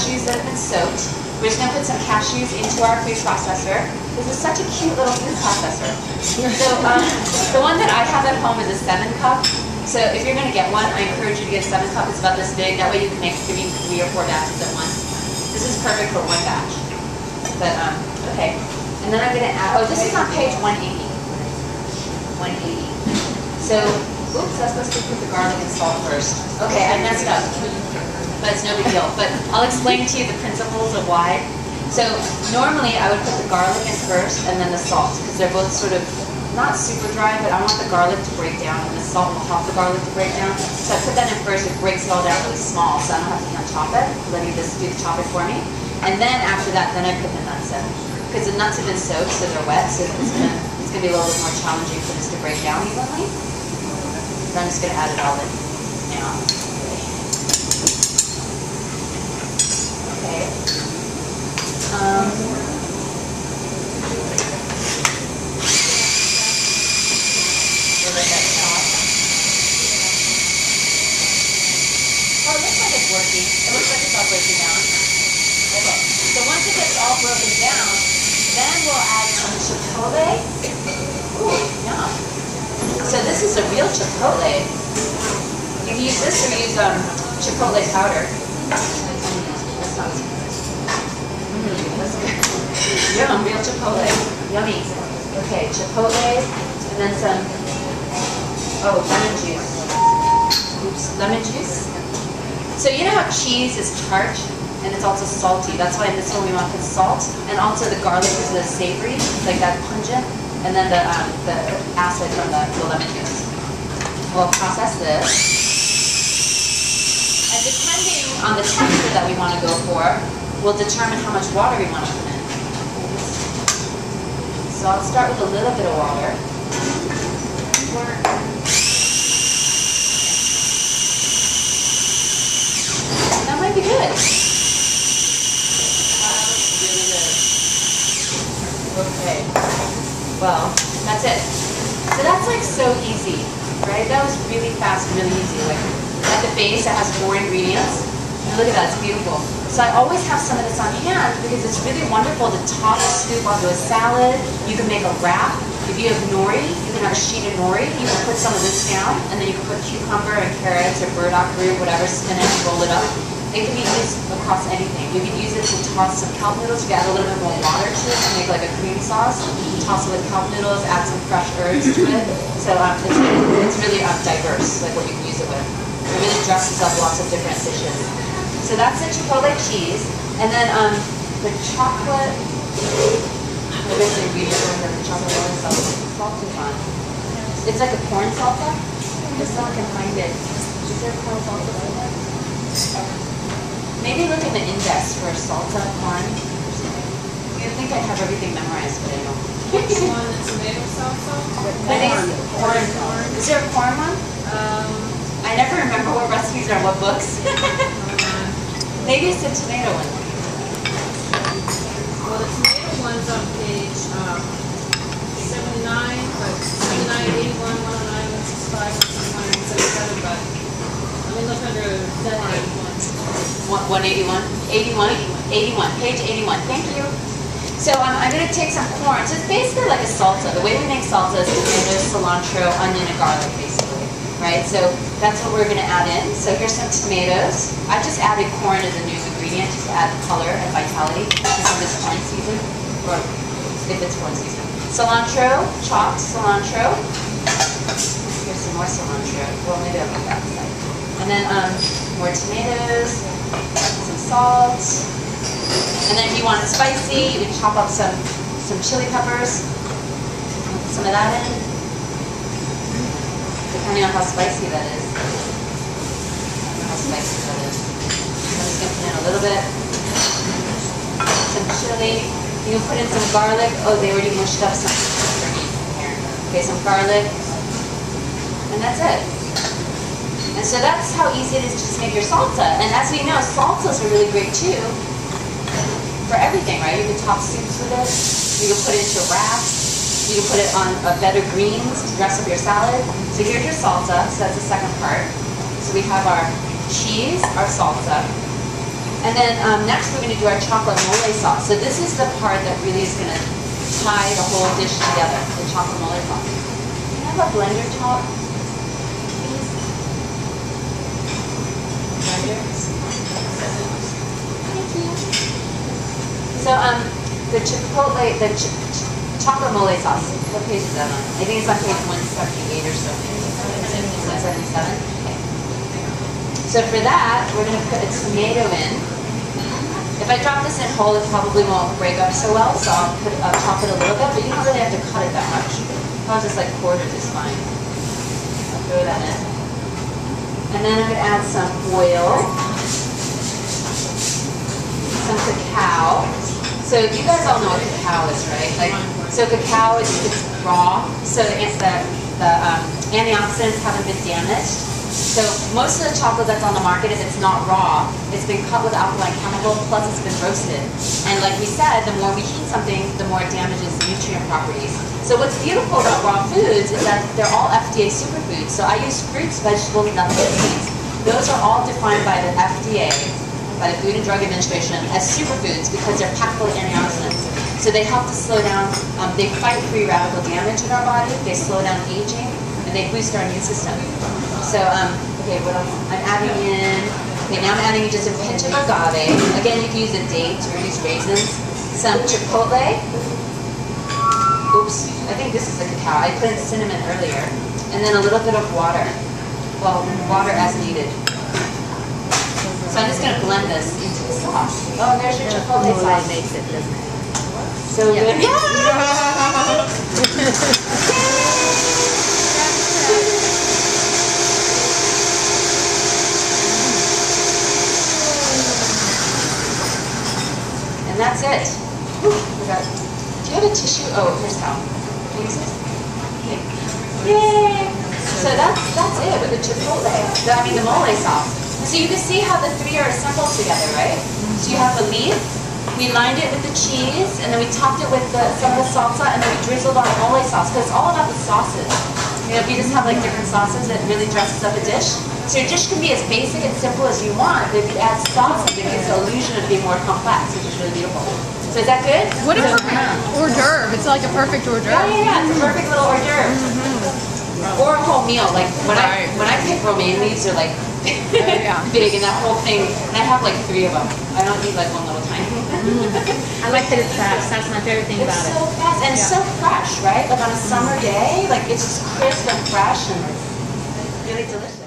cashews that have been soaked. We're just going to put some cashews into our food processor. This is such a cute little food processor. So the one that I have at home is a 7-cup. So if you're going to get one, I encourage you to get a 7-cup. It's about this big. That way you can make 3 or 4 batches at once. This is perfect for 1 batch. But, okay. And then I'm going to add, oh, this is on page 180. 180. So, oops, that's supposed to put the garlic and salt first. Okay, I messed up. But it's no big deal. But I'll explain to you the principles of why. So normally I would put the garlic in first and then the salt, because they're both sort of not super dry, but I want the garlic to break down and the salt will help the garlic to break down. So I put that in first. It breaks it all down really small, so I don't have to hand chop it. Letting this do the chopping for me. And then after that, then I put the nuts in, because the nuts have been soaked, so they're wet. So it's gonna be a little bit more challenging for this to break down evenly. So I'm just gonna add it all in now. Okay. So let that chop. Oh, it looks like it's working. It looks like it's all breaking down. Okay. So once it gets all broken down, then we'll add some chipotle. Ooh, yum. So this is a real chipotle. You can use this or use chipotle powder. That sounds good. That's good. Yum, real chipotle. Yummy. Okay, chipotle, and then some, oh, lemon juice. Oops, lemon juice. So you know how cheese is tart, and it's also salty. That's why in this one we want to put salt, and also the garlic is the savory, like that pungent, and then the acid from the lemon juice. We'll process this. And depending on the texture that we want to go for, will determine how much water we want to put in. So I'll start with a little bit of water. That might be good. Really good. Okay. Well, that's it. So that's like so easy, right? That was really fast, really easy. Like at the base, it has 4 ingredients. And look at that, it's beautiful. So I always have some of this on hand because it's really wonderful to toss a scoop onto a salad. You can make a wrap. If you have nori, you can have a sheet of nori. You can put some of this down, and then you can put cucumber and carrots or burdock root, whatever, spinach, roll it up. It can be used across anything. You can use it to toss some kelp noodles. You can add a little bit more water to it to make like a cream sauce. Toss it with kelp noodles, add some fresh herbs to it. So it's really diverse, like what you can use it with. It really dresses up lots of different dishes. So that's the chipotle cheese, and then the chocolate. I guess the ingredient that the chocolate salt is on. It's like a corn salsa. Just so I can find it. Is there corn salsa in there? Maybe look in the index for salsa corn. I think I have everything memorized, but I don't. Which one? The tomato salsa? Corn. Is there a corn one? I never remember what recipes are what books. Maybe it's the tomato one. Well, the tomato one's on page 79, but 79, 81, 109, 165, 169, 177, but let me look under 181? 81? 81. Page 81. Thank you. So I'm going to take some corn. So it's basically like a salsa. The way we make salsa is tomatoes, cilantro, onion, and garlic, basically. Right? So that's what we're going to add in. So here's some tomatoes. I just added corn as a new ingredient just to add color and vitality. This is this corn season, or if it's corn season. Cilantro, chopped cilantro. Here's some more cilantro. Well, maybe I'll put that aside. And then more tomatoes, some salt. And then if you want it spicy, you can chop up some chili peppers. Put some of that in. Depending on how spicy that is. How spicy that is. I'm just going to put in a little bit. Some chili. You can put in some garlic. Oh, they already mushed up some here. Okay, some garlic. And that's it. And so that's how easy it is to just make your salsa. And as we know, salsas are really great too for everything, right? You can top soups with it. You can put it into wraps. You can put it on a bed of greens to dress up your salad. So here's your salsa, so that's the second part. So we have our cheese, our salsa. And then next we're going to do our chocolate mole sauce. So this is the part that really is going to tie the whole dish together, the chocolate mole sauce. Can I have a blender top? Please? Blender. Thank you. So the chipotle, chocolate mole sauce, what page is that on? I think it's on page 178 or so. 177? Okay. So for that, we're going to put a tomato in. If I drop this in whole, it probably won't break up so well, so I'll chop it a little bit, but you don't really have to cut it that much. Probably just like quarters is fine. I'll throw that in. And then I'm going to add some oil, some cacao. So you guys all know what cacao is, right? Like, so cacao is it's raw, so it's the antioxidants haven't been damaged. So most of the chocolate that's on the market, if it's not raw, it's been cut with alkaline chemical, plus it's been roasted. And like we said, the more we heat something, the more it damages the nutrient properties. So what's beautiful about raw foods is that they're all FDA superfoods. So I use fruits, vegetables, nuts, and seeds. Those are all defined by the FDA, by the Food and Drug Administration, as superfoods because they're packed full of antioxidants. So they help to slow down, they fight free radical damage in our body, they slow down aging, and they boost our immune system. So, okay, what else? I'm adding in, okay, now I'm adding in just a pinch of agave. Again, you can use a date or use raisins. Some chipotle. Oops, I think this is the cacao. I put in cinnamon earlier. And then a little bit of water. Well, water as needed. So I'm just going to blend this into the sauce. Oh, and there's your chipotle sauce. Makes it, doesn't it? So good. And that's it. Whew, do you have a tissue? Oh, here's towel. Can you use this? Okay. Yay! So that's it with the chipotle. The mole sauce. So you can see how the three are assembled together, right? So you have the leaf. We lined it with the cheese, and then we topped it with some of the salsa, and then we drizzled on mole sauce, because it's all about the sauces. You know, if you just have like different sauces, it really dresses up a dish. So your dish can be as basic and simple as you want, but if you add sauces, it gives the illusion of being more complex, which is really beautiful. So is that good? What a hors d'oeuvre. It's like a perfect hors d'oeuvre. Yeah, it's a perfect little hors d'oeuvre. Or a whole meal. Like when I pick romaine leaves, they're like big, and that whole thing, and I have like 3 of them. I don't need like one little tiny. I like that it's fast. That's my favorite thing about it. It's so fast and so fresh, right? Like on a summer day, like it's just crisp and fresh and it's really delicious.